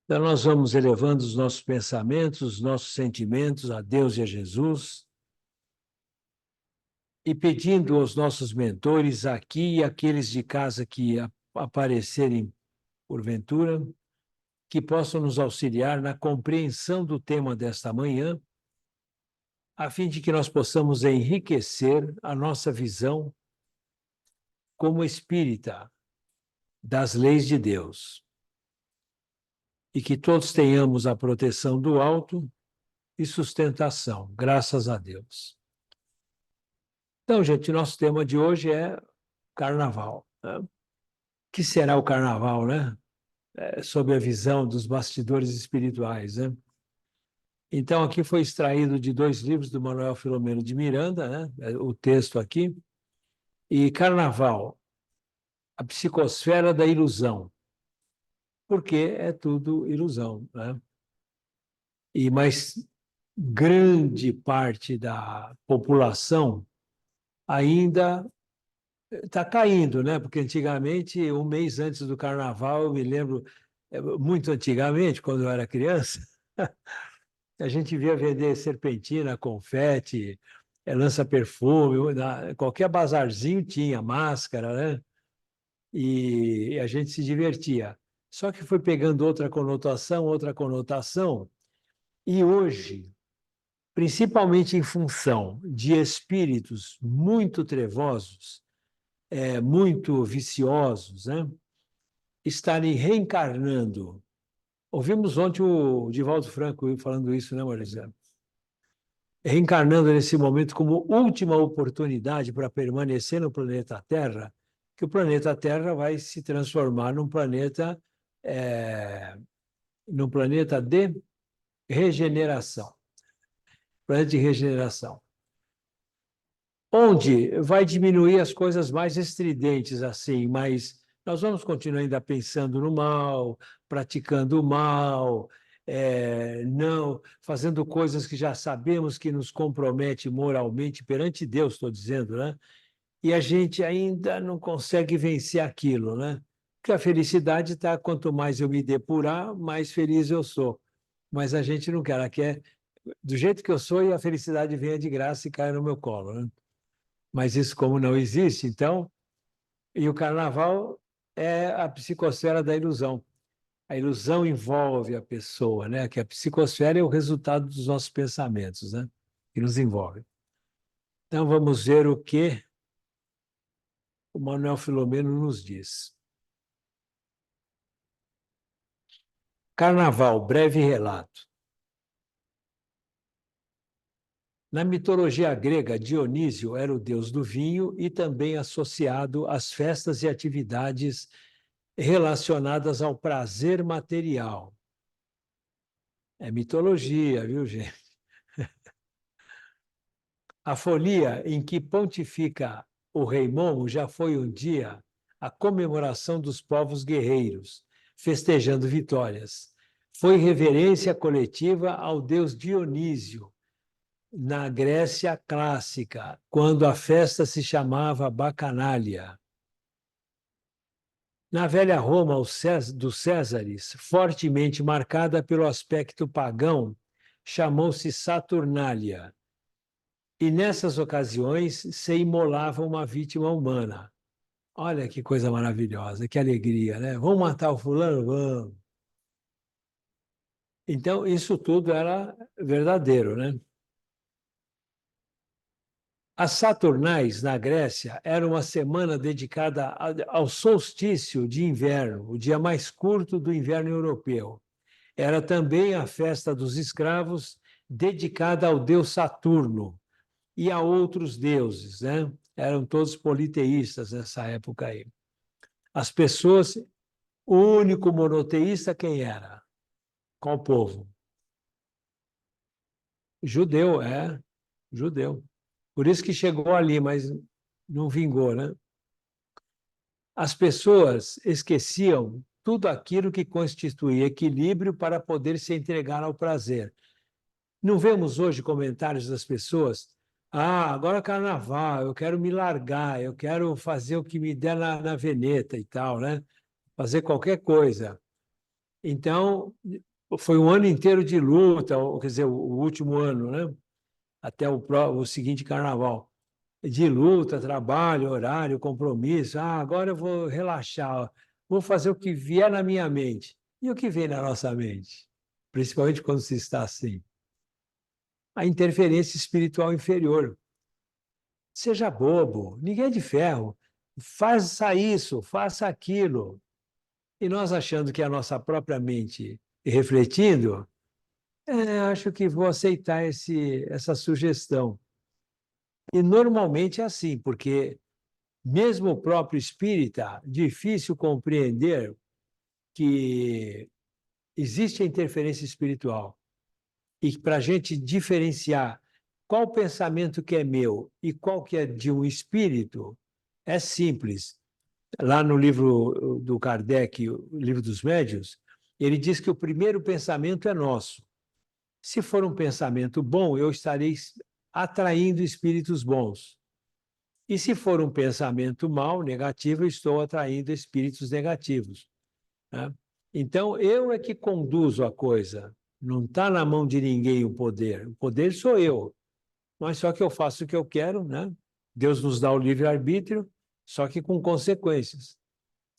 Então, nós vamos elevando os nossos pensamentos, os nossos sentimentos a Deus e a Jesus e pedindo aos nossos mentores aqui e aqueles de casa que aparecerem porventura, que possam nos auxiliar na compreensão do tema desta manhã, a fim de que nós possamos enriquecer a nossa visão como espírita das leis de Deus. E que todos tenhamos a proteção do alto e sustentação, graças a Deus. Então, gente, nosso tema de hoje é Carnaval, né? O que será o Carnaval, né? Sob a visão dos bastidores espirituais, né? Então, aqui foi extraído de 2 livros do Manuel Filomeno de Miranda, né? O texto aqui. E Carnaval, a psicosfera da ilusão, porque é tudo ilusão, né? Mas grande parte da população ainda está caindo, né? Porque antigamente, um mês antes do Carnaval, eu me lembro, muito antigamente, quando eu era criança, a gente via vender serpentina, confete, lança-perfume, qualquer bazarzinho tinha máscara, né? E a gente se divertia. Só que foi pegando outra conotação, e hoje, principalmente em função de espíritos muito trevosos, muito viciosos, né? Estarem reencarnando. Ouvimos ontem o Divaldo Franco falando isso, né, Marisa? Reencarnando nesse momento como última oportunidade para permanecer no planeta Terra, que o planeta Terra vai se transformar num planeta de regeneração. Planeta de regeneração. Onde vai diminuir as coisas mais estridentes, assim, mas nós vamos continuar ainda pensando no mal, praticando o mal, não fazendo coisas que já sabemos que nos compromete moralmente perante Deus, estou dizendo, né? E a gente ainda não consegue vencer aquilo, né? Porque a felicidade está, quanto mais eu me depurar, mais feliz eu sou. Mas a gente não quer, ela quer do jeito que eu sou e a felicidade venha de graça e caia no meu colo, né? Mas isso como não existe, então, e o Carnaval é a psicosfera da ilusão. A ilusão envolve a pessoa, né? Que a psicosfera é o resultado dos nossos pensamentos, né? Que nos envolve. Então, vamos ver o que o Manuel Filomeno nos diz. Carnaval, breve relato. Na mitologia grega, Dionísio era o deus do vinho e também associado às festas e atividades relacionadas ao prazer material. É mitologia, viu, gente? A folia em que pontifica o rei Momo já foi um dia a comemoração dos povos guerreiros, festejando vitórias. Foi reverência coletiva ao deus Dionísio, na Grécia clássica, quando a festa se chamava Bacanália. Na velha Roma dos Césares, fortemente marcada pelo aspecto pagão, chamou-se Saturnália. E nessas ocasiões se imolava uma vítima humana. Olha que coisa maravilhosa, que alegria, né? Vamos matar o fulano? Vamos. Então, isso tudo era verdadeiro, né? As Saturnais, na Grécia, era uma semana dedicada ao solstício de inverno, o dia mais curto do inverno europeu. Era também a festa dos escravos, dedicada ao deus Saturno e a outros deuses, né? Eram todos politeístas nessa época aí. As pessoas, o único monoteísta quem era? Qual povo? Judeu, judeu. Por isso que chegou ali, mas não vingou, né? As pessoas esqueciam tudo aquilo que constituía equilíbrio para poder se entregar ao prazer. Não vemos hoje comentários das pessoas? Ah, agora é carnaval, eu quero me largar, eu quero fazer o que me der na veneta e tal, né? Fazer qualquer coisa. Então, foi um ano inteiro de luta, quer dizer, o último ano, né? Até o seguinte carnaval. De luta, trabalho, horário, compromisso. Ah, agora eu vou relaxar, vou fazer o que vier na minha mente. E o que vem na nossa mente? Principalmente quando se está assim. A interferência espiritual inferior. Seja bobo, ninguém é de ferro. Faça isso, faça aquilo. E nós achando que é a nossa própria mente refletindo, acho que vou aceitar essa sugestão. E normalmente é assim, porque mesmo o próprio espírita, difícil compreender que existe a interferência espiritual. E para a gente diferenciar qual pensamento que é meu e qual que é de um espírito, é simples. Lá no livro do Kardec, o Livro dos Médiuns, ele diz que o primeiro pensamento é nosso. Se for um pensamento bom, eu estarei atraindo espíritos bons. E se for um pensamento mau, negativo, eu estou atraindo espíritos negativos. Né? Então, eu é que conduzo a coisa. Não está na mão de ninguém o poder. O poder sou eu. Mas só que eu faço o que eu quero, né? Deus nos dá o livre-arbítrio, só que com consequências.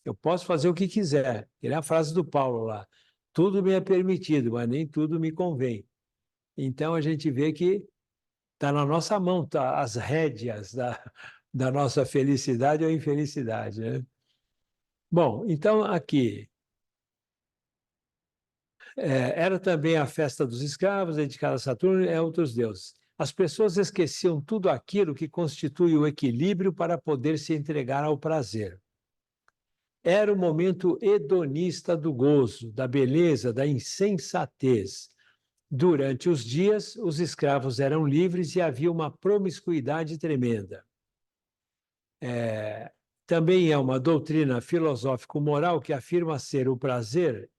Eu posso fazer o que quiser. É a frase do Paulo lá. Tudo me é permitido, mas nem tudo me convém. Então, a gente vê que está na nossa mão, tá, as rédeas da nossa felicidade ou infelicidade. Né? Bom, então aqui, era também a festa dos escravos, dedicada a Saturno e a outros deuses. As pessoas esqueciam tudo aquilo que constitui o equilíbrio para poder se entregar ao prazer. Era o momento hedonista do gozo, da beleza, da insensatez. Durante os dias, os escravos eram livres e havia uma promiscuidade tremenda. Também é uma doutrina filosófico-moral que afirma ser o prazer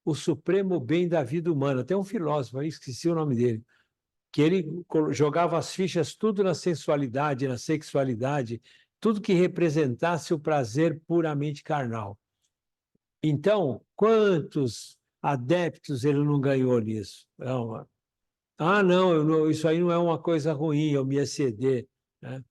o supremo bem da vida humana. Tem um filósofo, aí esqueci o nome dele, que ele jogava as fichas tudo na sensualidade, na sexualidade, tudo que representasse o prazer puramente carnal. Então, quantos adeptos ele não ganhou nisso? Não, isso aí não é uma coisa ruim, eu me exceder. Né?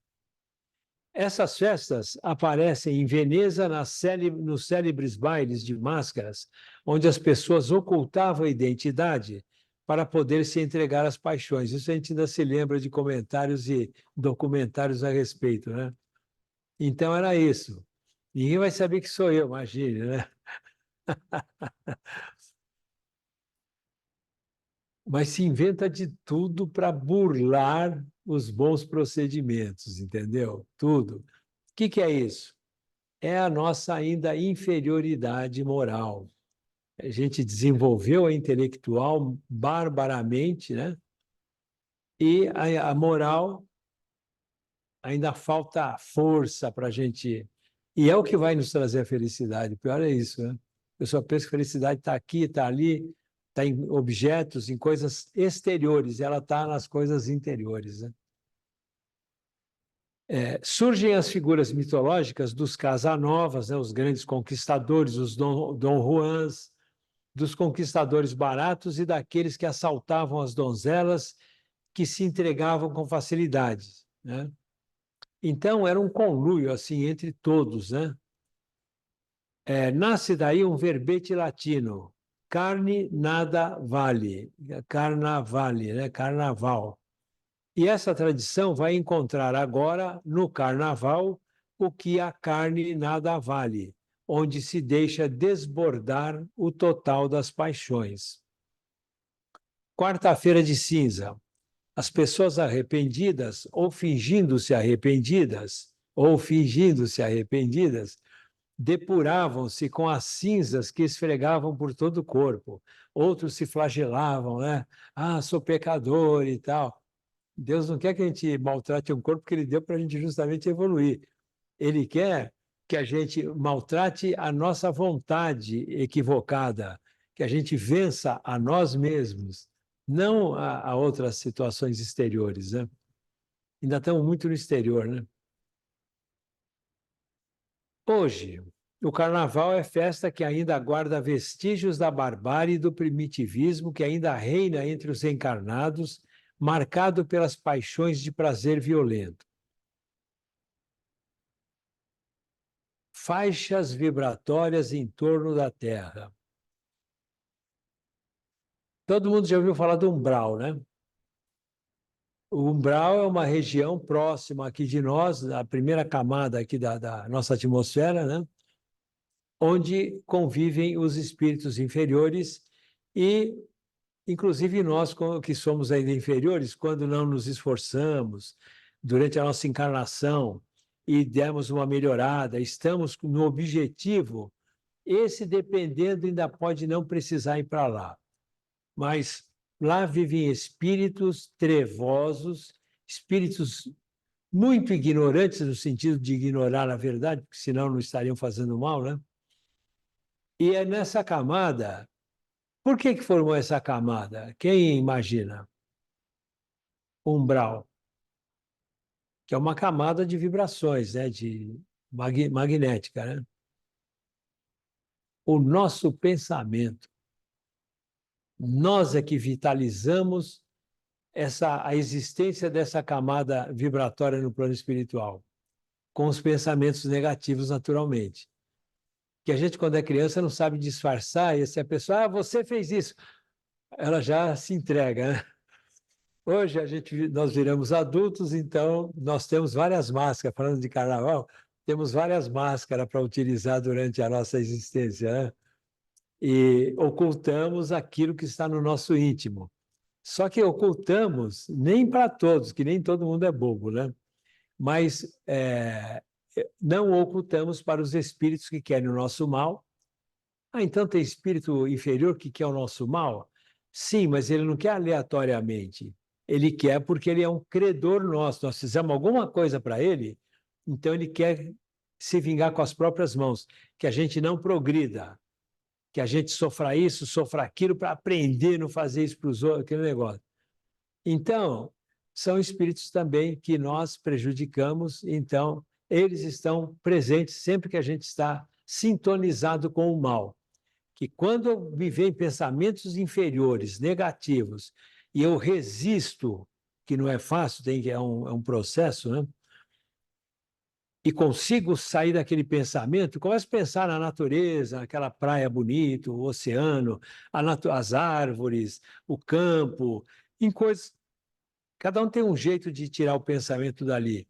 Essas festas aparecem em Veneza nos célebres bailes de máscaras, onde as pessoas ocultavam a identidade para poder se entregar às paixões. Isso a gente ainda se lembra de comentários e documentários a respeito, né? Então era isso. Ninguém vai saber que sou eu, imagine, né? Mas se inventa de tudo para burlar os bons procedimentos, entendeu? Tudo. O que é isso? É a nossa ainda inferioridade moral. A gente desenvolveu a intelectual barbaramente, né? E a moral ainda falta força para a gente. E é o que vai nos trazer a felicidade. O pior é isso, né? Eu só penso que a felicidade está aqui, está ali, está em objetos, em coisas exteriores, e ela está nas coisas interiores. Né? Surgem as figuras mitológicas dos Casanovas, né? Os grandes conquistadores, os Dom Juans, dos conquistadores baratos e daqueles que assaltavam as donzelas que se entregavam com facilidade. Né? Então, era um conluio assim entre todos. Né? Nasce daí um verbete latino, carne nada vale, carnavale, né? Carnaval. E essa tradição vai encontrar agora no carnaval o que a carne nada vale, onde se deixa desbordar o total das paixões. Quarta-feira de cinza. As pessoas arrependidas ou fingindo-se arrependidas, depuravam-se com as cinzas que esfregavam por todo o corpo. Outros se flagelavam, né? Ah, sou pecador e tal. Deus não quer que a gente maltrate um corpo que ele deu para a gente justamente evoluir. Ele quer que a gente maltrate a nossa vontade equivocada, que a gente vença a nós mesmos, não a outras situações exteriores. Né? Ainda estamos muito no exterior. Né? Hoje, O carnaval é festa que ainda guarda vestígios da barbárie e do primitivismo que ainda reina entre os encarnados, marcado pelas paixões de prazer violento. Faixas vibratórias em torno da Terra. Todo mundo já ouviu falar do umbral, né? O umbral é uma região próxima aqui de nós, a primeira camada aqui da nossa atmosfera, né? Onde convivem os espíritos inferiores e, inclusive, nós que somos ainda inferiores, quando não nos esforçamos durante a nossa encarnação e demos uma melhorada, estamos no objetivo, esse, dependendo, ainda pode não precisar ir para lá. Mas lá vivem espíritos trevosos, espíritos muito ignorantes, no sentido de ignorar a verdade, porque senão não estariam fazendo mal, né? E é nessa camada. Por que formou essa camada? Quem imagina? Umbral, que é uma camada de vibrações, né? De magnética, né? O nosso pensamento. Nós é que vitalizamos a existência dessa camada vibratória no plano espiritual, com os pensamentos negativos, naturalmente. Que a gente, quando é criança, não sabe disfarçar, e se a pessoa, você fez isso, ela já se entrega, né? Hoje nós viramos adultos, então nós temos várias máscaras, falando de carnaval, temos várias máscaras para utilizar durante a nossa existência, né? E ocultamos aquilo que está no nosso íntimo. Só que ocultamos nem para todos, que nem todo mundo é bobo, né? Mas não ocultamos para os espíritos que querem o nosso mal. Ah, então tem espírito inferior que quer o nosso mal? Sim, mas ele não quer aleatoriamente. Ele quer porque ele é um credor nosso. Nós fizemos alguma coisa para ele, então ele quer se vingar com as próprias mãos. Que a gente não progrida, que a gente sofra isso, sofra aquilo para aprender, não fazer isso para os outros, aquele negócio. Então, são espíritos também que nós prejudicamos, então eles estão presentes sempre que a gente está sintonizado com o mal. Que quando me vêm pensamentos inferiores, negativos, e eu resisto, que não é fácil, é um processo, né? E consigo sair daquele pensamento, começo a pensar na natureza, aquela praia bonita, o oceano, as árvores, o campo, em coisas. Cada um tem um jeito de tirar o pensamento dali.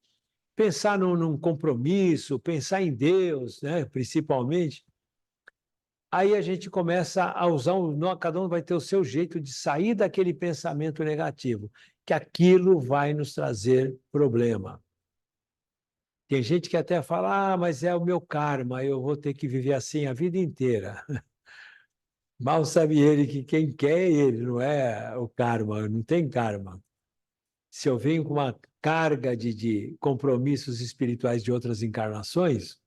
Pensar num compromisso, pensar em Deus, né, principalmente. Aí a gente começa a usar, cada um vai ter o seu jeito de sair daquele pensamento negativo, que aquilo vai nos trazer problema. Tem gente que até fala, mas é o meu karma, eu vou ter que viver assim a vida inteira. Mal sabe ele que quem quer é ele, não é o karma, não tem karma. Se eu venho com uma carga de compromissos espirituais de outras encarnações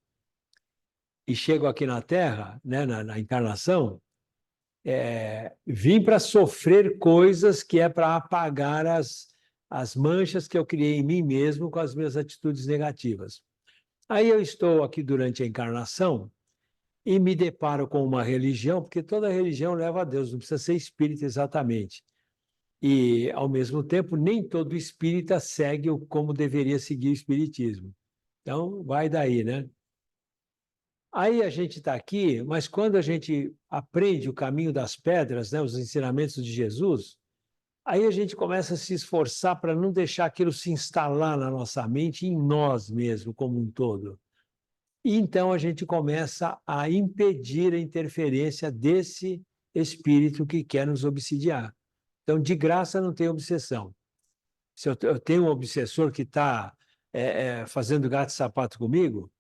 e chego aqui na Terra, né, na encarnação, vim para sofrer coisas que é para apagar as manchas que eu criei em mim mesmo com as minhas atitudes negativas. Aí eu estou aqui durante a encarnação e me deparo com uma religião, porque toda religião leva a Deus, não precisa ser espírita exatamente. E, ao mesmo tempo, nem todo espírita segue como deveria seguir o espiritismo. Então, vai daí, né? Aí a gente está aqui, mas quando a gente aprende o caminho das pedras, né, os ensinamentos de Jesus, aí a gente começa a se esforçar para não deixar aquilo se instalar na nossa mente, em nós mesmos, como um todo. E então a gente começa a impedir a interferência desse espírito que quer nos obsidiar. Então, de graça não tem obsessão. Se eu tenho um obsessor que está fazendo gato e sapato comigo,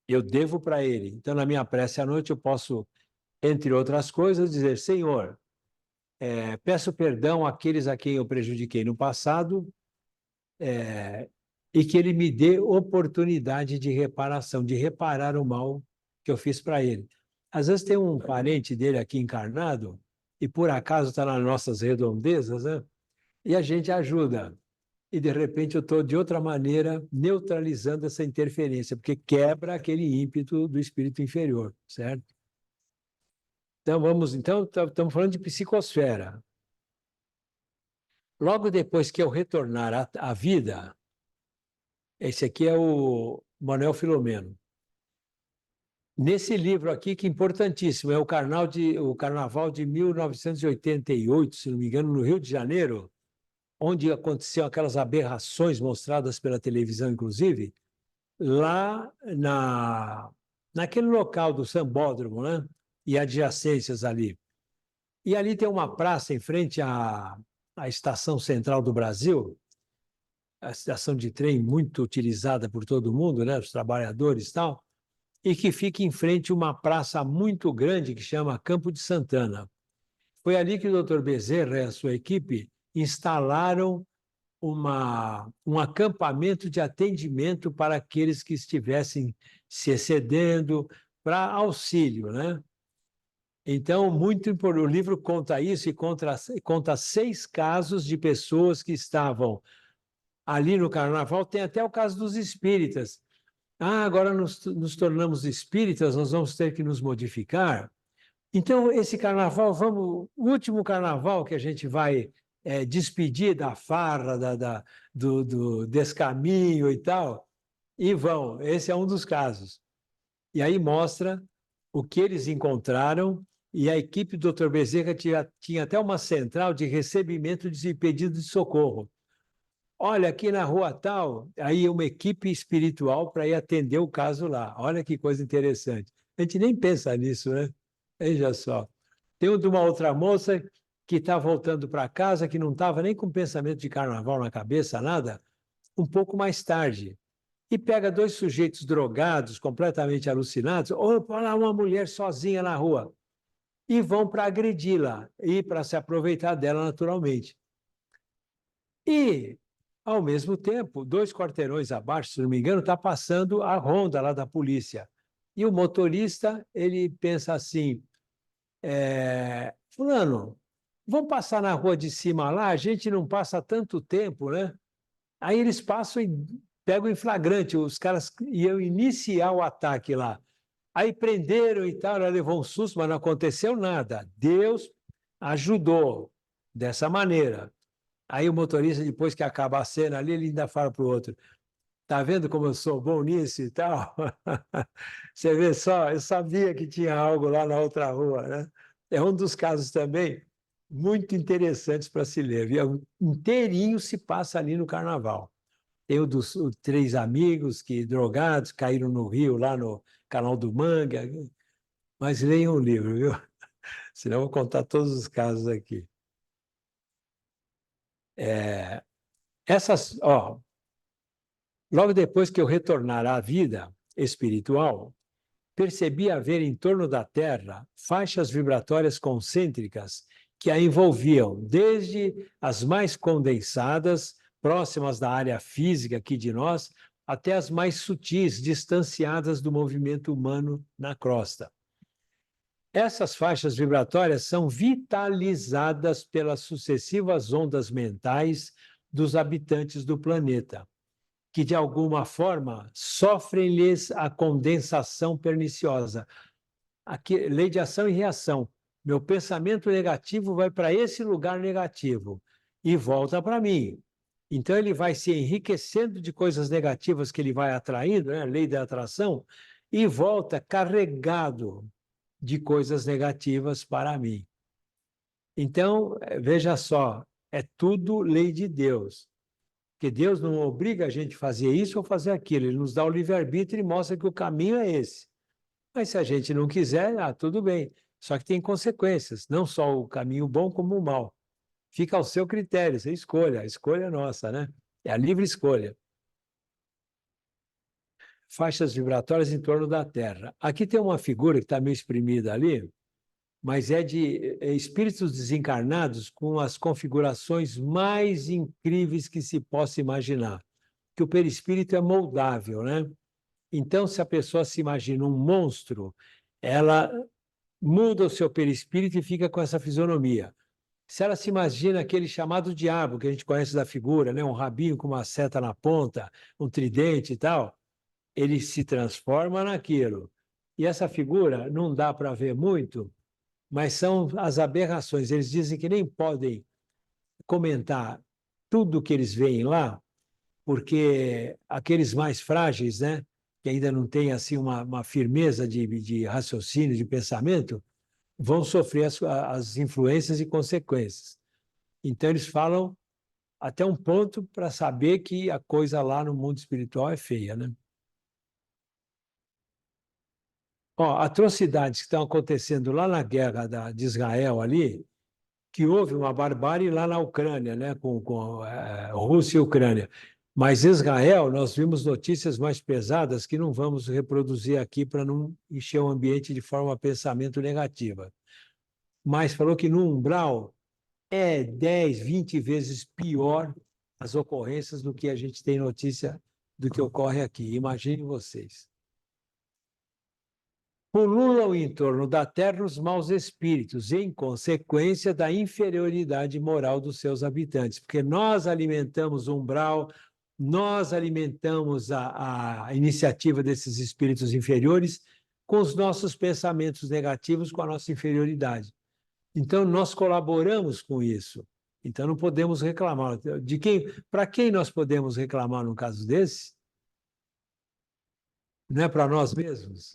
eu devo para ele. Então, na minha prece à noite, eu posso, entre outras coisas, dizer: Senhor, peço perdão àqueles a quem eu prejudiquei no passado, e que ele me dê oportunidade de reparação, de reparar o mal que eu fiz para ele. Às vezes tem um parente dele aqui encarnado, e por acaso está nas nossas redondezas, né? E a gente ajuda. e, de repente, eu estou, de outra maneira, neutralizando essa interferência, porque quebra aquele ímpeto do espírito inferior, certo? Então, estamos falando de psicosfera. Logo depois que eu retornar à vida, esse aqui é o Manuel Filomeno. Nesse livro aqui, que é importantíssimo, é o Carnaval de 1988, se não me engano, no Rio de Janeiro, onde aconteciam aquelas aberrações mostradas pela televisão, inclusive, lá naquele local do Sambódromo, né? E adjacências ali. E ali tem uma praça em frente à Estação Central do Brasil, a estação de trem muito utilizada por todo mundo, né? Os trabalhadores e tal, e que fica em frente a uma praça muito grande que chama Campo de Santana. Foi ali que o Dr. Bezerra e a sua equipe instalaram um acampamento de atendimento para aqueles que estivessem se excedendo, para auxílio, né? Então, muito importante, o livro conta isso e conta 6 casos de pessoas que estavam ali no Carnaval. Tem até o caso dos espíritas. Agora nos tornamos espíritas, nós vamos ter que nos modificar. Então, esse Carnaval, o último Carnaval que a gente vai despedir da farra, do descaminho e tal, e vão. Esse é um dos casos. E aí mostra o que eles encontraram, e a equipe do Dr. Bezerra tinha até uma central de recebimento de pedido de socorro. Olha, aqui na rua tal, aí uma equipe espiritual para ir atender o caso lá. Olha que coisa interessante. A gente nem pensa nisso, né? Veja só. Tem de uma outra moça que está voltando para casa, que não estava nem com pensamento de carnaval na cabeça, nada, um pouco mais tarde. E pega 2 sujeitos drogados, completamente alucinados, ou lá uma mulher sozinha na rua, e vão para agredi-la e para se aproveitar dela naturalmente. E, ao mesmo tempo, 2 quarteirões abaixo, se não me engano, está passando a ronda lá da polícia. E o motorista, ele pensa assim, fulano, vamos passar na rua de cima lá, a gente não passa tanto tempo, né? Aí eles passam e pegam em flagrante, os caras iam iniciar o ataque lá. Aí prenderam e tal, ela levou um susto, mas não aconteceu nada. Deus ajudou dessa maneira. Aí o motorista, depois que acaba a cena ali, ele ainda fala para o outro, tá vendo como eu sou bom nisso e tal? Você vê só, eu sabia que tinha algo lá na outra rua, né? É um dos casos também muito interessantes para se ler. Inteirinho se passa ali no Carnaval. Tem os 3 amigos que, drogados, caíram no rio, lá no Canal do Manga. Mas leiam o livro, viu? Senão eu vou contar todos os casos aqui. Logo depois que eu retornar à vida espiritual, percebi haver em torno da Terra faixas vibratórias concêntricas que a envolviam, desde as mais condensadas, próximas da área física aqui de nós, até as mais sutis, distanciadas do movimento humano na crosta. Essas faixas vibratórias são vitalizadas pelas sucessivas ondas mentais dos habitantes do planeta, que de alguma forma sofrem-lhes a condensação perniciosa. Aqui, lei de ação e reação. Meu pensamento negativo vai para esse lugar negativo e volta para mim. Então ele vai se enriquecendo de coisas negativas que ele vai atraindo, né? Lei da atração, e volta carregado de coisas negativas para mim. Então, veja só, é tudo lei de Deus. Porque Deus não obriga a gente a fazer isso ou fazer aquilo. Ele nos dá o livre-arbítrio e mostra que o caminho é esse. Mas se a gente não quiser, tudo bem. Só que tem consequências, não só o caminho bom como o mal. Fica ao seu critério, você escolha. A escolha é nossa, né? É a livre escolha. Faixas vibratórias em torno da Terra. Aqui tem uma figura que está meio exprimida ali, mas é de espíritos desencarnados com as configurações mais incríveis que se possa imaginar. Que o perispírito é moldável, né? Então, se a pessoa se imagina um monstro, ela muda o seu perispírito e fica com essa fisionomia. Se ela se imagina aquele chamado diabo, que a gente conhece da figura, né? Um rabinho com uma seta na ponta, um tridente e tal, ele se transforma naquilo. E essa figura não dá para ver muito, mas são as aberrações. Eles dizem que nem podem comentar tudo que eles veem lá, porque aqueles mais frágeis, né, que ainda não têm assim uma firmeza de raciocínio, de pensamento, vão sofrer as influências e consequências. Então, eles falam até um ponto para saber que a coisa lá no mundo espiritual é feia, né? Ó, atrocidades que estão acontecendo lá na guerra de Israel ali, que houve uma barbárie lá na Ucrânia, né, com Rússia e Ucrânia. Mas Israel, nós vimos notícias mais pesadas que não vamos reproduzir aqui para não encher o ambiente de forma a pensamento negativa. Mas falou que no umbral é 10, 20 vezes pior as ocorrências do que a gente tem notícia do que ocorre aqui. Imaginem vocês. Pululam em torno da terra os maus espíritos, em consequência da inferioridade moral dos seus habitantes, porque nós alimentamos o umbral, nós alimentamos a iniciativa desses espíritos inferiores com os nossos pensamentos negativos, com a nossa inferioridade. Então, nós colaboramos com isso. Então, não podemos reclamar. Para quem nós podemos reclamar num caso desse? Não é para nós mesmos?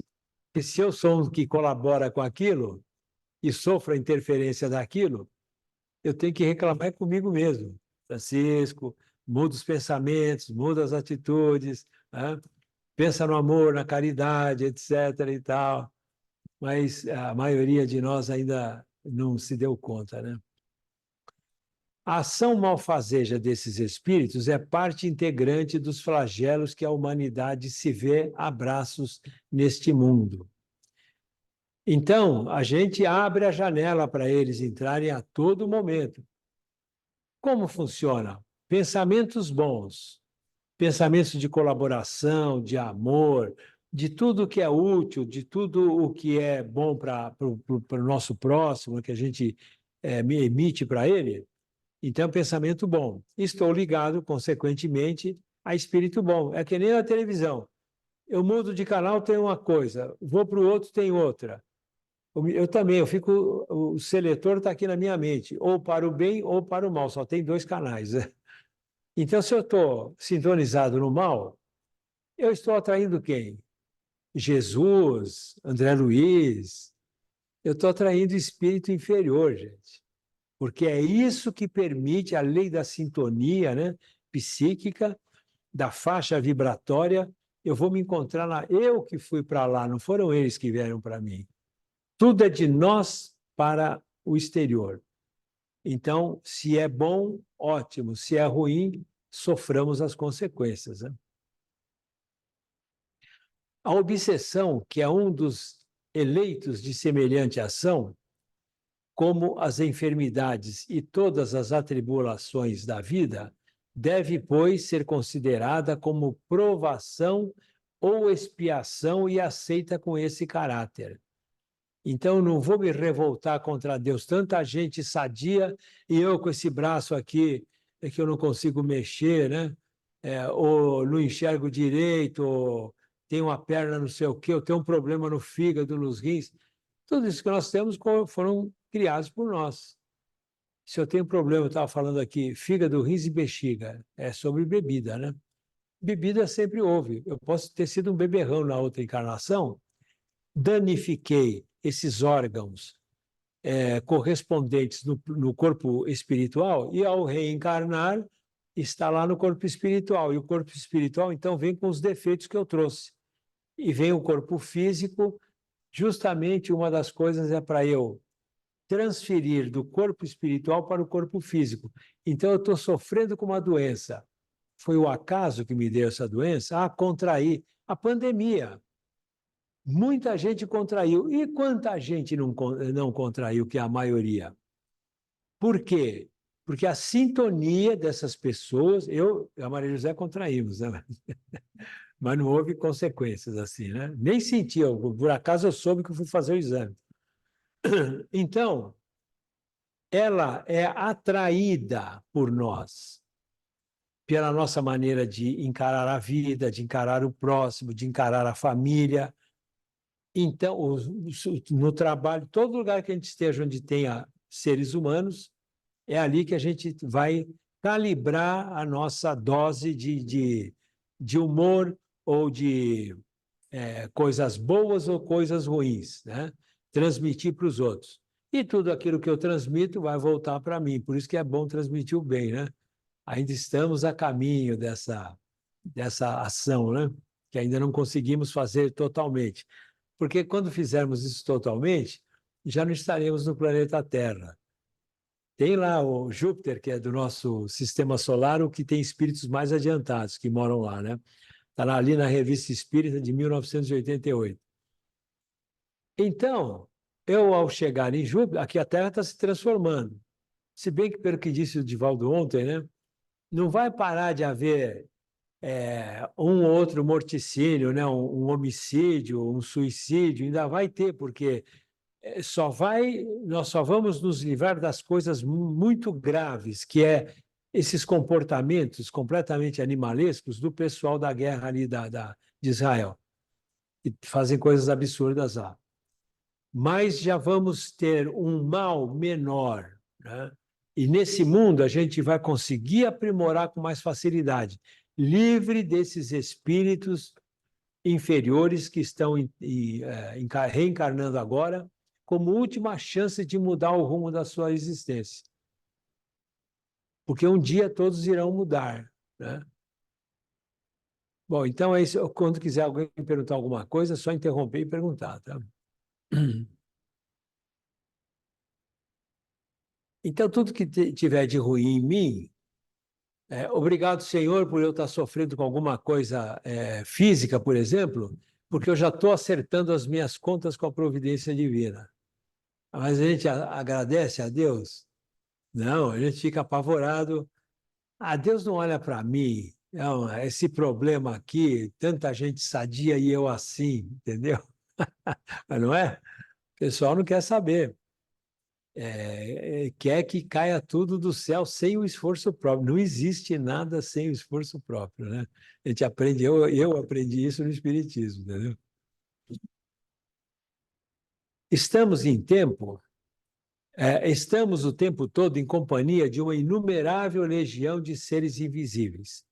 Porque se eu sou um que colabora com aquilo e sofro a interferência daquilo, eu tenho que reclamar comigo mesmo. Francisco, muda os pensamentos, muda as atitudes, né? Pensa no amor, na caridade, etc. e tal. Mas a maioria de nós ainda não se deu conta, né? A ação malfazeja desses espíritos é parte integrante dos flagelos que a humanidade se vê a braços neste mundo. Então, a gente abre a janela para eles entrarem a todo momento. Como funciona? Pensamentos bons, pensamentos de colaboração, de amor, de tudo que é útil, de tudo o que é bom para o nosso próximo, que a gente emite para ele. Então, pensamento bom. Estou ligado, consequentemente, a espírito bom. É que nem na televisão. Eu mudo de canal, tem uma coisa, vou para o outro, tem outra. Eu também, o seletor está aqui na minha mente, ou para o bem ou para o mal, só tem dois canais. Né? Então, se eu estou sintonizado no mal, eu estou atraindo quem? Jesus, André Luiz. Eu estou atraindo espírito inferior, gente. Porque é isso que permite a lei da sintonia, né, psíquica, da faixa vibratória. Eu vou me encontrar lá. Eu que fui para lá, não foram eles que vieram para mim. Tudo é de nós para o exterior. Então, se é bom, ótimo. Se é ruim, soframos as consequências. Né? A obsessão, que é um dos eleitos de semelhante ação, como as enfermidades e todas as atribulações da vida, deve, pois, ser considerada como provação ou expiação e aceita com esse caráter. Então, não vou me revoltar contra Deus. Tanta gente sadia e eu com esse braço aqui que eu não consigo mexer, né? Ou não enxergo direito, ou tenho uma perna não sei o quê, ou tenho um problema no fígado, nos rins. Tudo isso que nós temos foram criados por nós. Se eu tenho problema, eu estava falando aqui, fígado, rins e bexiga, é sobre bebida, né? Bebida sempre houve. Eu posso ter sido um beberrão na outra encarnação, danifiquei esses órgãos correspondentes no corpo espiritual e, ao reencarnar, está lá no corpo espiritual. E o corpo espiritual, então, vem com os defeitos que eu trouxe. E vem o corpo físico, justamente uma das coisas é para eu transferir do corpo espiritual para o corpo físico. Então, eu estou sofrendo com uma doença. Foi o acaso que me deu essa doença? Ah, contraí. A pandemia. Muita gente contraiu. E quanta gente não contraiu, que é a maioria? Por quê? Porque a sintonia dessas pessoas, eu e a Maria José contraímos, né? Mas não houve consequências assim, né? Nem senti, por acaso eu soube que eu fui fazer o exame. Então, ela é atraída por nós, pela nossa maneira de encarar a vida, de encarar o próximo, de encarar a família. Então, no trabalho, todo lugar que a gente esteja onde tenha seres humanos, é ali que a gente vai calibrar a nossa dose de humor ou de coisas boas ou coisas ruins, né? Transmitir para os outros. E tudo aquilo que eu transmito vai voltar para mim. Por isso que é bom transmitir o bem, né? Ainda estamos a caminho dessa ação, né? Que ainda não conseguimos fazer totalmente. Porque quando fizermos isso totalmente, já não estaremos no planeta Terra. Tem lá o Júpiter, que é do nosso sistema solar, o que tem espíritos mais adiantados que moram lá, né? Está ali na Revista Espírita de 1988. Então, eu, ao chegar em Júpiter, aqui a Terra está se transformando. Se bem que, pelo que disse o Divaldo ontem, né? Não vai parar de haver um ou outro morticínio, né? Um homicídio, um suicídio, ainda vai ter, porque nós só vamos nos livrar das coisas muito graves, que é esses comportamentos completamente animalescos do pessoal da guerra ali de Israel, que fazem coisas absurdas lá. Mas já vamos ter um mal menor, né? E nesse mundo a gente vai conseguir aprimorar com mais facilidade, livre desses espíritos inferiores que estão reencarnando agora como última chance de mudar o rumo da sua existência. Porque um dia todos irão mudar, né? Bom, então é isso. Quando quiser alguém perguntar alguma coisa, é só interromper e perguntar, tá? Então, tudo que tiver de ruim em mim, obrigado, Senhor, por eu estar sofrendo com alguma coisa física, por exemplo, porque eu já estou acertando as minhas contas com a providência divina. Mas a gente agradece a Deus? Não, a gente fica apavorado. Ah, Deus não olha para mim. Não, esse problema aqui, tanta gente sadia e eu assim, entendeu? Mas não é? O pessoal não quer saber. Quer que caia tudo do céu sem o esforço próprio. Não existe nada sem o esforço próprio, né? A gente aprende, eu aprendi isso no Espiritismo, entendeu? Estamos em tempo, estamos o tempo todo em companhia de uma inumerável legião de seres invisíveis,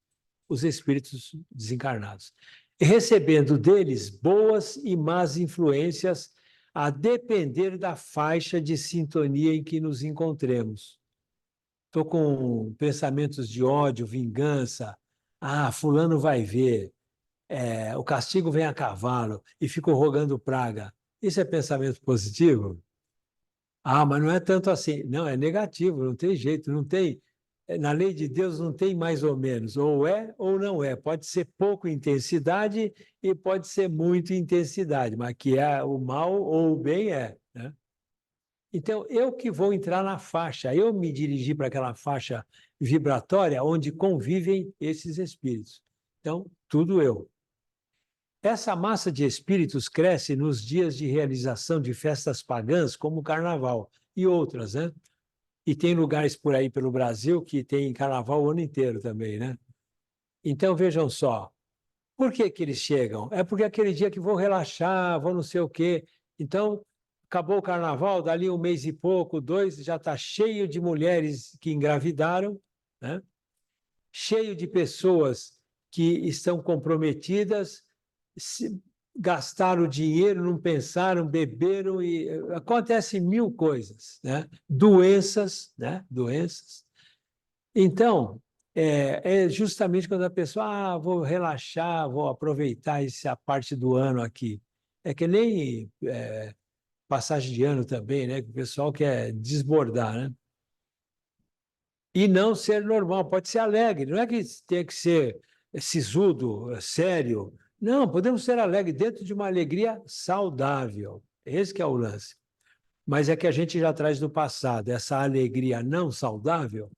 os espíritos desencarnados, recebendo deles boas e más influências a depender da faixa de sintonia em que nos encontremos. Estou com pensamentos de ódio, vingança. Ah, fulano vai ver. O castigo vem a cavalo e fico rogando praga. Isso é pensamento positivo? Ah, mas não é tanto assim. Não, é negativo, não tem jeito, não tem. Na lei de Deus não tem mais ou menos, ou é ou não é. Pode ser pouco intensidade e pode ser muito intensidade, mas que é o mal ou o bem é, né? Então, eu que vou entrar na faixa, eu me dirigir para aquela faixa vibratória onde convivem esses espíritos. Então, tudo eu. Essa massa de espíritos cresce nos dias de realização de festas pagãs, como o Carnaval e outras, né? E tem lugares por aí pelo Brasil que tem Carnaval o ano inteiro também, né? Então, vejam só, por que que eles chegam? É porque aquele dia que vou relaxar, vou não sei o quê. Então, acabou o Carnaval, dali um mês e pouco, dois, já está cheio de mulheres que engravidaram, né? Cheio de pessoas que estão comprometidas, gastaram dinheiro, não pensaram, beberam e acontecem mil coisas, né? Doenças, né? Doenças. Então, é justamente quando a pessoa, vou relaxar, vou aproveitar essa parte do ano aqui. É que nem passagem de ano também, né? Que o pessoal quer desbordar, né? E não ser normal, pode ser alegre, não é que tem que ser sisudo, sério. Não, podemos ser alegres dentro de uma alegria saudável. Esse que é o lance. Mas é que a gente já traz do passado essa alegria não saudável,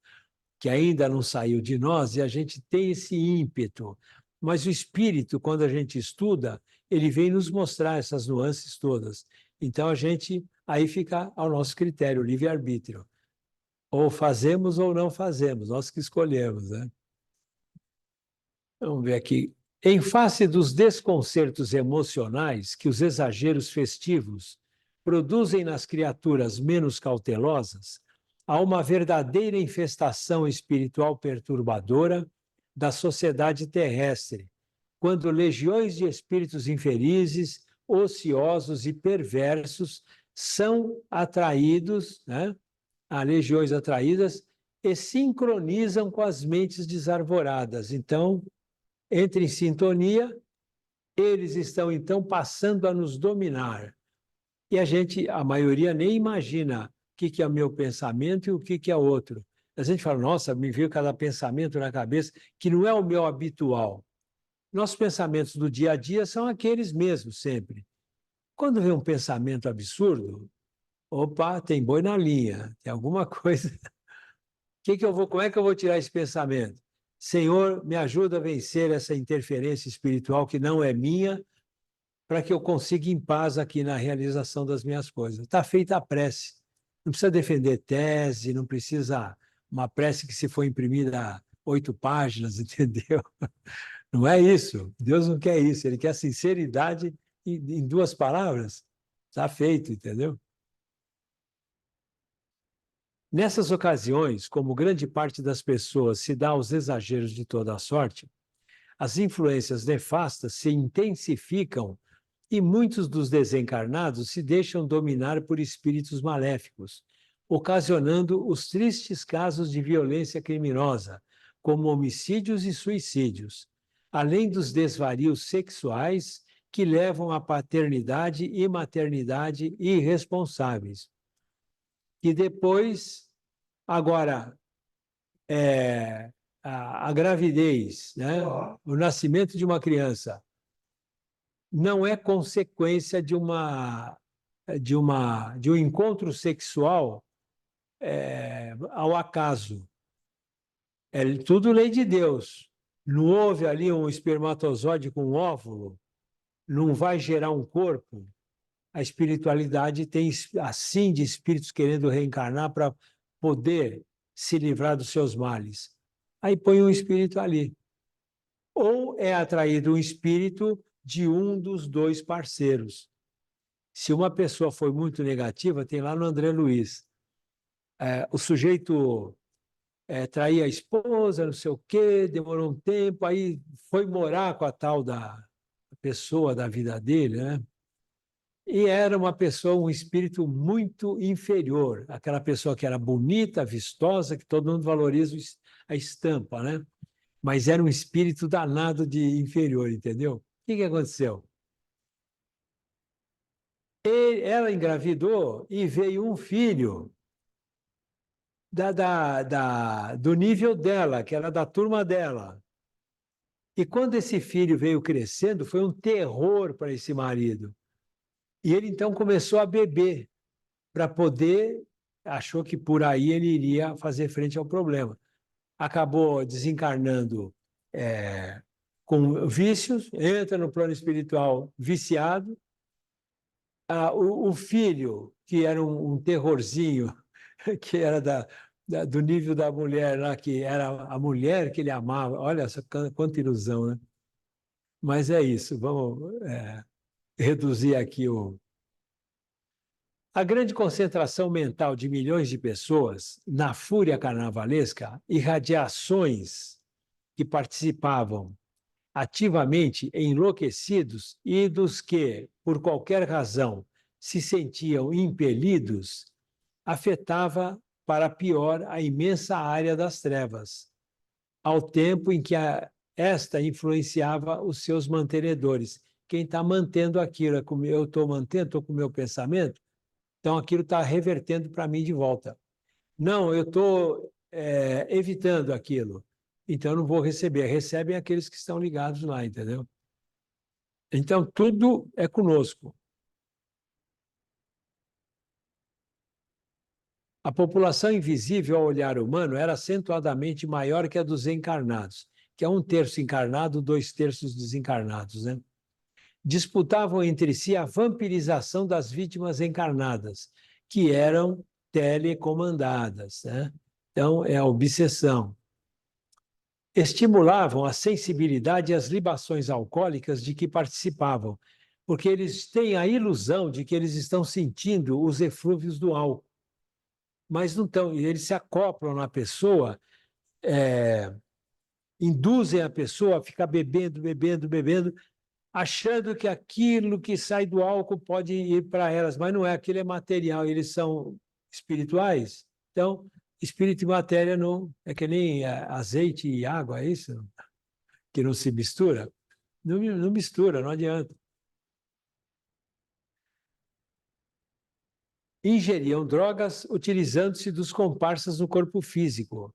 que ainda não saiu de nós, e a gente tem esse ímpeto. Mas o espírito, quando a gente estuda, ele vem nos mostrar essas nuances todas. Então a gente aí fica ao nosso critério, o livre-arbítrio. Ou fazemos ou não fazemos, nós que escolhemos, né? Vamos ver aqui. Em face dos desconcertos emocionais que os exageros festivos produzem nas criaturas menos cautelosas, há uma verdadeira infestação espiritual perturbadora da sociedade terrestre, quando legiões de espíritos infelizes, ociosos e perversos são atraídos, né? Há legiões atraídas e sincronizam com as mentes desarvoradas. Então, entre em sintonia, eles estão então passando a nos dominar. E a maioria nem imagina o que é o meu pensamento e o que é outro. A gente fala, nossa, me veio cada pensamento na cabeça que não é o meu habitual. Nossos pensamentos do dia a dia são aqueles mesmos sempre. Quando vem um pensamento absurdo, opa, tem boi na linha, tem alguma coisa. Como é que eu vou tirar esse pensamento? Senhor, me ajuda a vencer essa interferência espiritual que não é minha, para que eu consiga em paz aqui na realização das minhas coisas. Está feita a prece. Não precisa defender tese, não precisa uma prece que se for imprimida 8 páginas, entendeu? Não é isso. Deus não quer isso. Ele quer sinceridade em 2 palavras. Está feito, entendeu? Nessas ocasiões, como grande parte das pessoas se dá aos exageros de toda a sorte, as influências nefastas se intensificam e muitos dos desencarnados se deixam dominar por espíritos maléficos, ocasionando os tristes casos de violência criminosa, como homicídios e suicídios, além dos desvarios sexuais que levam à paternidade e maternidade irresponsáveis. E depois, agora, a gravidez, né? O nascimento de uma criança não é consequência de um encontro sexual ao acaso. É tudo lei de Deus. Não houve ali um espermatozoide com um óvulo, não vai gerar um corpo. A espiritualidade tem assim de espíritos querendo reencarnar para poder se livrar dos seus males. Aí põe um espírito ali. Ou é atraído um espírito de um dos 2 parceiros. Se uma pessoa foi muito negativa, tem lá no André Luiz. O sujeito traía a esposa, não sei o quê, demorou um tempo, aí foi morar com a tal da pessoa da vida dele, né? E era uma pessoa, um espírito muito inferior, aquela pessoa que era bonita, vistosa, que todo mundo valoriza a estampa, né? Mas era um espírito danado de inferior, entendeu? O que aconteceu? Ela engravidou e veio um filho do nível dela, que era da turma dela. E quando esse filho veio crescendo, foi um terror para esse marido. E ele então começou a beber para poder, achou que por aí ele iria fazer frente ao problema. Acabou desencarnando com vícios, entra no plano espiritual viciado. O filho, que era um terrorzinho, que era do nível da mulher lá, que era a mulher que ele amava. Olha essa quanta ilusão, né? Mas é isso, vamos reduzir aqui a grande concentração mental de milhões de pessoas na fúria carnavalesca e radiações que participavam ativamente enlouquecidos e dos que, por qualquer razão, se sentiam impelidos, afetava para pior a imensa área das trevas, ao tempo em que esta influenciava os seus mantenedores. Quem está mantendo aquilo, é como eu estou mantendo, estou com o meu pensamento, então aquilo está revertendo para mim de volta. Não, eu estou evitando aquilo, então eu não vou receber. Recebem aqueles que estão ligados lá, entendeu? Então tudo é conosco. A população invisível ao olhar humano era acentuadamente maior que a dos encarnados, que é 1/3 encarnado, 2/3 desencarnados, né? Disputavam entre si a vampirização das vítimas encarnadas, que eram telecomandadas, né? Então, é a obsessão. Estimulavam a sensibilidade e as libações alcoólicas de que participavam, porque eles têm a ilusão de que eles estão sentindo os eflúvios do álcool, mas não estão, e eles se acoplam na pessoa, induzem a pessoa a ficar bebendo, bebendo, bebendo, achando que aquilo que sai do álcool pode ir para elas, mas não é, aquilo é material, eles são espirituais. Então, espírito e matéria não é que nem azeite e água, é isso? Que não se mistura? Não mistura, não adianta. Ingeriam drogas utilizando-se dos comparsas no corpo físico,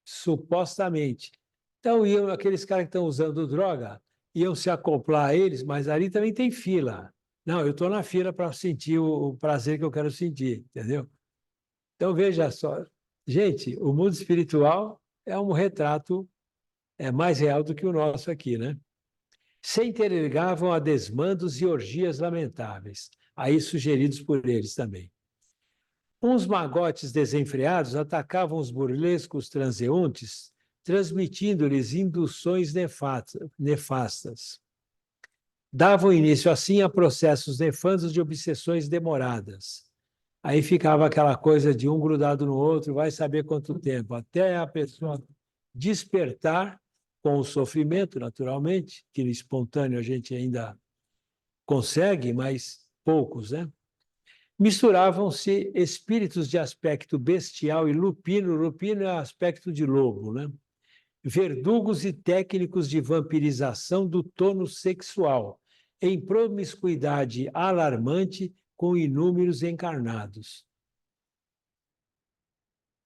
supostamente. Então, iam, aqueles caras que estão usando droga iam se acoplar a eles, mas ali também tem fila. Não, eu estou na fila para sentir o prazer que eu quero sentir, entendeu? Então, veja só. Gente, o mundo espiritual é um retrato mais real do que o nosso aqui, né? Se interligavam a desmandos e orgias lamentáveis, aí sugeridos por eles também. Uns magotes desenfreados atacavam os burlescos transeuntes, transmitindo-lhes induções nefastas. Davam início, assim, a processos nefandos de obsessões demoradas. Aí ficava aquela coisa de um grudado no outro, vai saber quanto tempo, até a pessoa despertar com o sofrimento, naturalmente, que espontâneo a gente ainda consegue, mas poucos, né? Misturavam-se espíritos de aspecto bestial e lupino, lupino é aspecto de lobo, né? Verdugos e técnicos de vampirização do tônus sexual, em promiscuidade alarmante com inúmeros encarnados.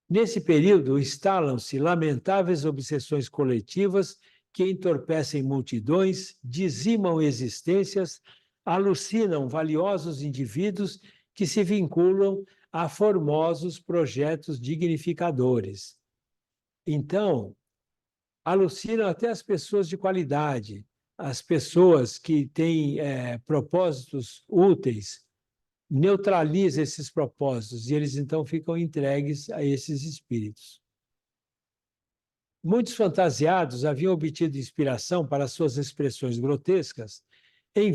Nesse período, instalam-se lamentáveis obsessões coletivas que entorpecem multidões, dizimam existências, alucinam valiosos indivíduos que se vinculam a formosos projetos dignificadores. Então, alucinam até as pessoas de qualidade, as pessoas que têm propósitos úteis, neutraliza esses propósitos e eles então ficam entregues a esses espíritos. Muitos fantasiados haviam obtido inspiração para suas expressões grotescas em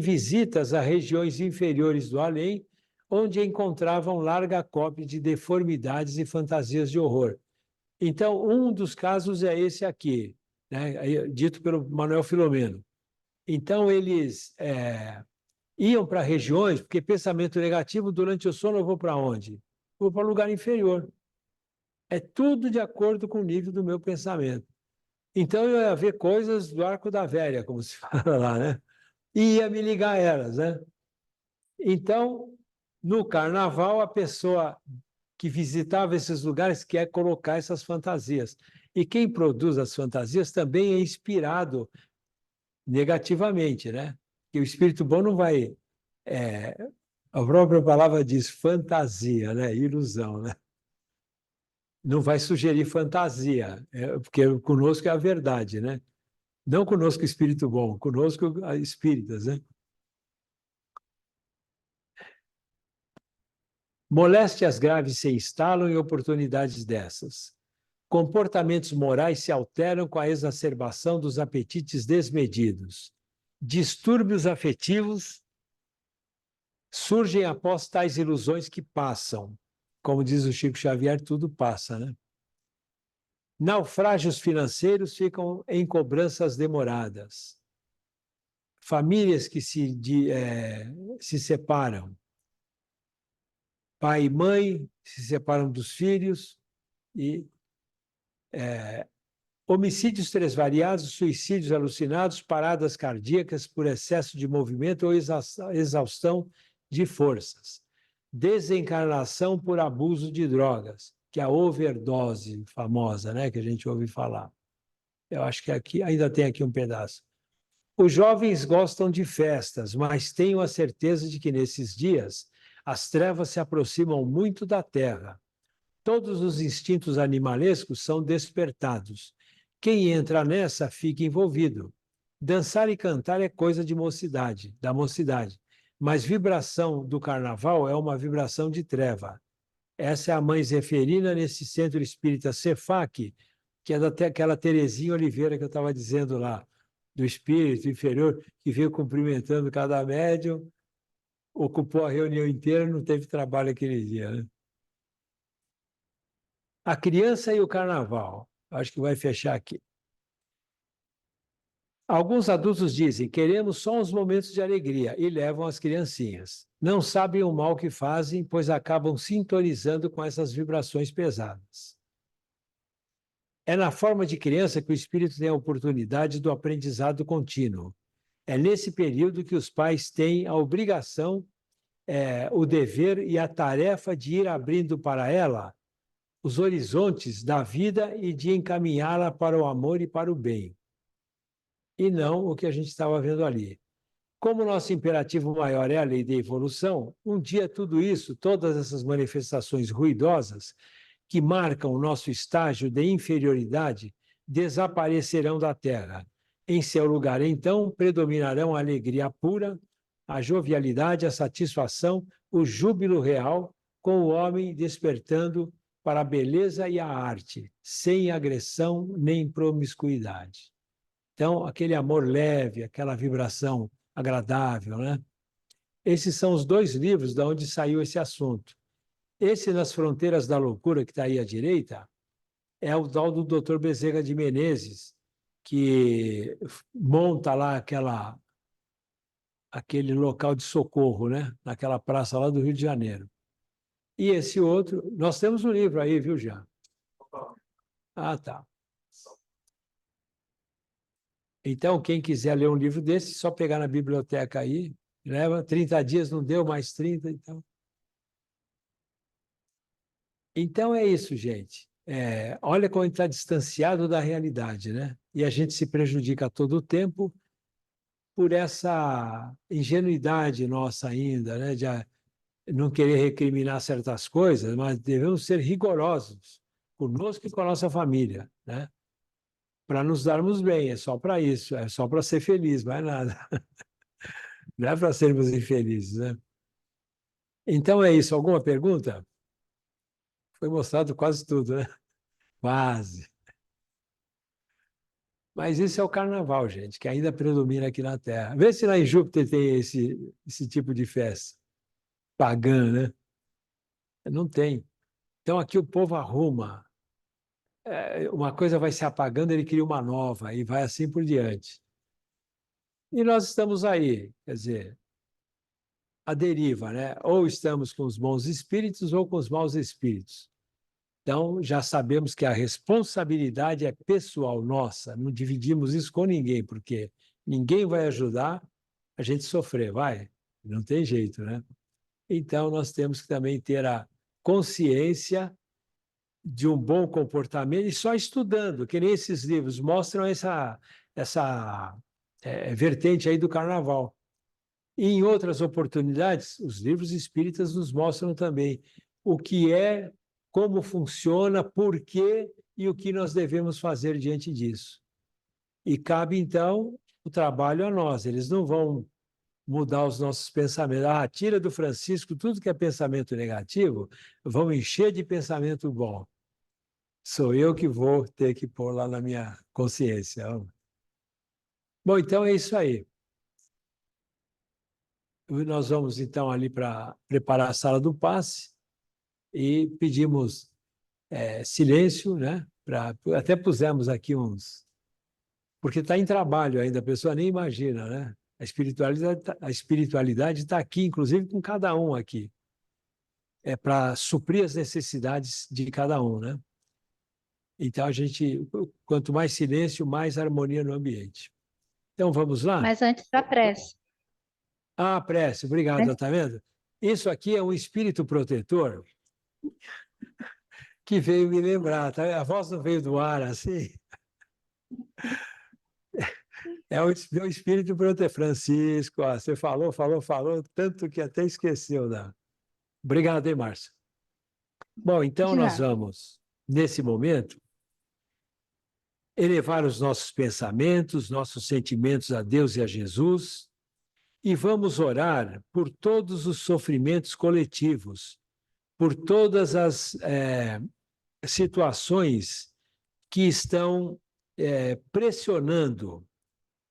visitas a regiões inferiores do além, onde encontravam larga cópia de deformidades e fantasias de horror. Então, um dos casos é esse aqui, né, dito pelo Manuel Filomeno. Então, eles iam para regiões, porque pensamento negativo, durante o sono eu vou para onde? Vou para o lugar inferior. É tudo de acordo com o nível do meu pensamento. Então, eu ia ver coisas do arco da velha, como se fala lá, né? E ia me ligar a elas, né? Então, no carnaval, a pessoa que visitava esses lugares quer colocar essas fantasias. E quem produz as fantasias também é inspirado negativamente, né? Que o espírito bom não vai... a própria palavra diz fantasia, né? Ilusão, né? Não vai sugerir fantasia, porque conosco é a verdade, né? Não conosco espírito bom, conosco espíritas, né? Moléstias graves se instalam em oportunidades dessas. Comportamentos morais se alteram com a exacerbação dos apetites desmedidos. Distúrbios afetivos surgem após tais ilusões que passam. Como diz o Chico Xavier, tudo passa, né? Naufrágios financeiros ficam em cobranças demoradas. Famílias que se separam. Pai e mãe se separam dos filhos e homicídios tresvariados, suicídios alucinados, paradas cardíacas por excesso de movimento ou exaustão de forças. Desencarnação por abuso de drogas, que é a overdose famosa, né, que a gente ouve falar. Eu acho que aqui ainda tem aqui um pedaço. Os jovens gostam de festas, mas tenho a certeza de que nesses dias as trevas se aproximam muito da terra. Todos os instintos animalescos são despertados. Quem entra nessa fica envolvido. Dançar e cantar é coisa de mocidade, da mocidade, mas vibração do carnaval é uma vibração de treva. Essa é a mãe Zeferina, nesse centro espírita Cefac, que é daquela Terezinha Oliveira que eu estava dizendo lá, do espírito inferior, que veio cumprimentando cada médium, ocupou a reunião inteira, não teve trabalho aquele dia, né? A criança e o carnaval. Acho que vai fechar aqui. Alguns adultos dizem: queremos só uns momentos de alegria e levam as criancinhas. Não sabem o mal que fazem, pois acabam sintonizando com essas vibrações pesadas. É na forma de criança que o espírito tem a oportunidade do aprendizado contínuo. É nesse período que os pais têm a obrigação, o dever e a tarefa de ir abrindo para ela os horizontes da vida e de encaminhá-la para o amor e para o bem. E não o que a gente estava vendo ali. Como o nosso imperativo maior é a lei da evolução, um dia tudo isso, todas essas manifestações ruidosas que marcam o nosso estágio de inferioridade, desaparecerão da Terra. Em seu lugar, então, predominarão a alegria pura, a jovialidade, a satisfação, o júbilo real, com o homem despertando para a beleza e a arte, sem agressão nem promiscuidade. Então, aquele amor leve, aquela vibração agradável, né? Esses são os dois livros de onde saiu esse assunto. Esse, Nas Fronteiras da Loucura, que está aí à direita, é o tal do Dr. Bezerra de Menezes, que monta lá aquele local de socorro, né? Naquela praça lá do Rio de Janeiro. E esse outro, nós temos um livro aí, viu, Jean? Ah, tá. Então, quem quiser ler um livro desse, só pegar na biblioteca aí, leva 30 dias, não deu mais 30, então. Então é isso, gente. Olha como está distanciado da realidade, né? E a gente se prejudica a todo tempo por essa ingenuidade nossa ainda, né? De não querer recriminar certas coisas, mas devemos ser rigorosos conosco e com a nossa família, né? Para nos darmos bem, é só para isso, é só para ser feliz, mais nada. Não é para sermos infelizes, né? Então é isso. Alguma pergunta? Foi mostrado quase tudo, né? Quase. Mas isso é o carnaval, gente, que ainda predomina aqui na Terra. Vê se lá em Júpiter tem esse tipo de festa pagã, né? Não tem. Então aqui o povo arruma. Uma coisa vai se apagando, ele cria uma nova e vai assim por diante. E nós estamos aí, quer dizer, a deriva, né? Ou estamos com os bons espíritos ou com os maus espíritos. Então, já sabemos que a responsabilidade é pessoal nossa, não dividimos isso com ninguém, porque ninguém vai ajudar a gente sofrer, vai? Não tem jeito, né? Então, nós temos que também ter a consciência de um bom comportamento e só estudando, que nem esses livros mostram essa vertente aí do carnaval. E em outras oportunidades, os livros espíritas nos mostram também o que é, como funciona, por quê e o que nós devemos fazer diante disso. E cabe, então, o trabalho a nós. Eles não vão mudar os nossos pensamentos. Ah, tira do Francisco tudo que é pensamento negativo, vão encher de pensamento bom. Sou eu que vou ter que pôr lá na minha consciência. Bom, então é isso aí. Nós vamos, então, ali para preparar a sala do passe e pedimos silêncio, né? Até pusemos aqui uns... Porque está em trabalho ainda, a pessoa nem imagina, né? A espiritualidade está aqui, inclusive com cada um aqui. É para suprir as necessidades de cada um, né? Então, quanto mais silêncio, mais harmonia no ambiente. Então, vamos lá? Mas antes da prece. Ah, prece, obrigado, está vendo? Isso aqui é um espírito protetor que veio me lembrar, tá? A voz não veio do ar, assim. É o meu espírito protetor. Francisco, você falou, tanto que até esqueceu. Né? Obrigado, hein, Márcio? Bom, então nós vamos, nesse momento, elevar os nossos pensamentos, nossos sentimentos a Deus e a Jesus, e vamos orar por todos os sofrimentos coletivos, por todas as situações que estão pressionando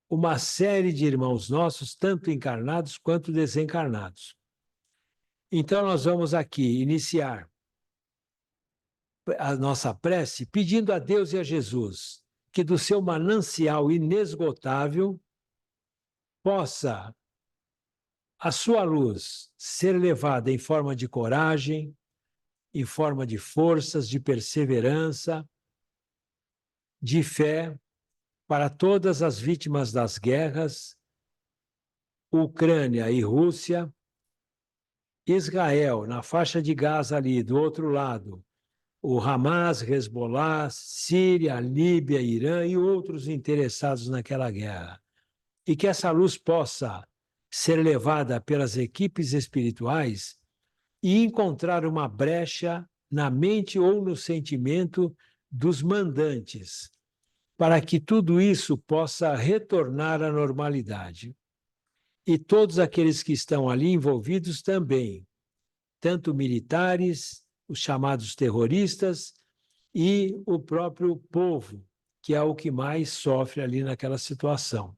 uma série de irmãos nossos, tanto encarnados quanto desencarnados. Então, nós vamos aqui iniciar a nossa prece pedindo a Deus e a Jesus que do seu manancial inesgotável possa a sua luz ser levada em forma de coragem, em forma de forças, de perseverança, de fé para todas as vítimas das guerras, Ucrânia e Rússia, Israel, na faixa de Gaza ali, do outro lado, o Hamas, Hezbollah, Síria, Líbia, Irã e outros interessados naquela guerra. E que essa luz possa ser levada pelas equipes espirituais e encontrar uma brecha na mente ou no sentimento dos mandantes, para que tudo isso possa retornar à normalidade. E todos aqueles que estão ali envolvidos também, tanto militares, os chamados terroristas, e o próprio povo, que é o que mais sofre ali naquela situação.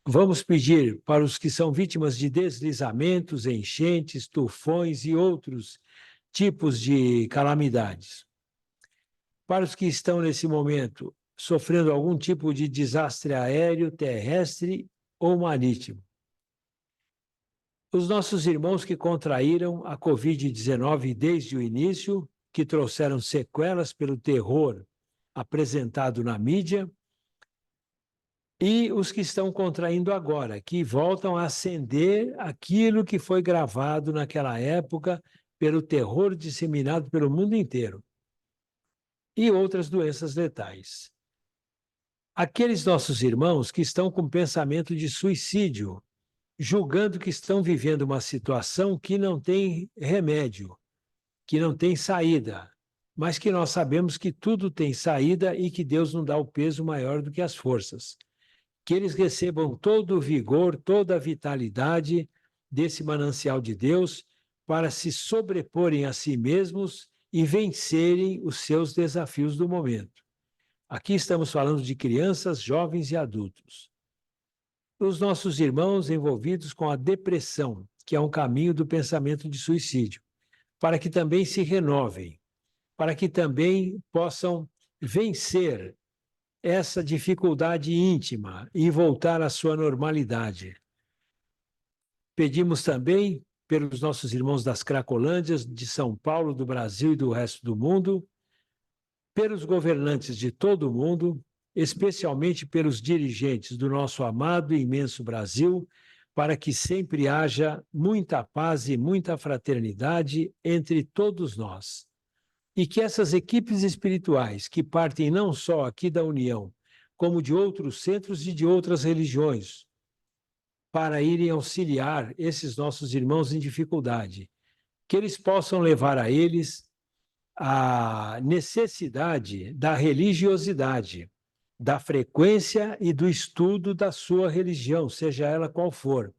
Vamos pedir para os que são vítimas de deslizamentos, enchentes, tufões e outros tipos de calamidades. Para os que estão nesse momento sofrendo algum tipo de desastre aéreo, terrestre ou marítimo. Os nossos irmãos que contraíram a Covid-19 desde o início, que trouxeram sequelas pelo terror apresentado na mídia, e os que estão contraindo agora, que voltam a acender aquilo que foi gravado naquela época pelo terror disseminado pelo mundo inteiro, e outras doenças letais. Aqueles nossos irmãos que estão com pensamento de suicídio, julgando que estão vivendo uma situação que não tem remédio, que não tem saída, mas que nós sabemos que tudo tem saída e que Deus não dá o peso maior do que as forças. Que eles recebam todo o vigor, toda a vitalidade desse manancial de Deus para se sobreporem a si mesmos e vencerem os seus desafios do momento. Aqui estamos falando de crianças, jovens e adultos. Os nossos irmãos envolvidos com a depressão, que é um caminho do pensamento de suicídio, para que também se renovem, para que também possam vencer essa dificuldade íntima e voltar à sua normalidade. Pedimos também pelos nossos irmãos das Cracolândias, de São Paulo, do Brasil e do resto do mundo, pelos governantes de todo o mundo, especialmente pelos dirigentes do nosso amado e imenso Brasil, para que sempre haja muita paz e muita fraternidade entre todos nós. E que essas equipes espirituais, que partem não só aqui da União, como de outros centros e de outras religiões, para irem auxiliar esses nossos irmãos em dificuldade, que eles possam levar a eles a necessidade da religiosidade, da frequência e do estudo da sua religião, seja ela qual for,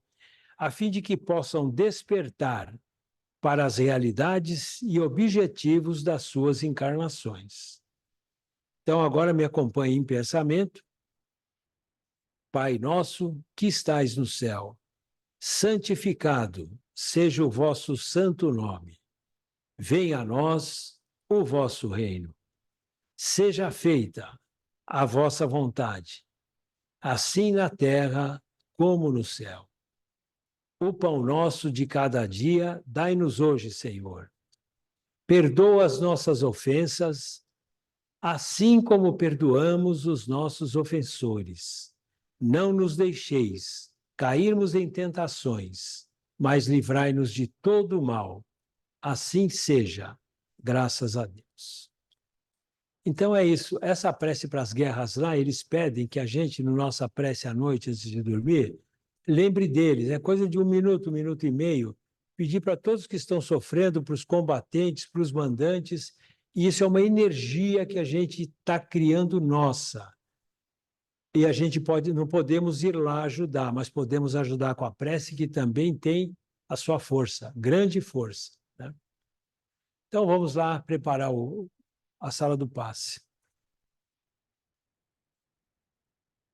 a fim de que possam despertar para as realidades e objetivos das suas encarnações. Então, agora me acompanhe em pensamento. Pai nosso, que estais no céu, santificado seja o vosso santo nome. Venha a nós o vosso reino. Seja feita a vossa vontade, assim na terra como no céu. O pão nosso de cada dia dai-nos hoje, Senhor. Perdoa as nossas ofensas, assim como perdoamos os nossos ofensores. Não nos deixeis cairmos em tentações, mas livrai-nos de todo o mal. Assim seja, graças a Deus. Então é isso, essa prece para as guerras lá, eles pedem que a gente, na nossa prece à noite, antes de dormir, lembre deles, é coisa de um minuto e meio, pedir para todos que estão sofrendo, para os combatentes, para os mandantes, e isso é uma energia que a gente está criando nossa. E a gente não podemos ir lá ajudar, mas podemos ajudar com a prece, que também tem a sua força, grande força, né? Então, vamos lá preparar a sala do passe.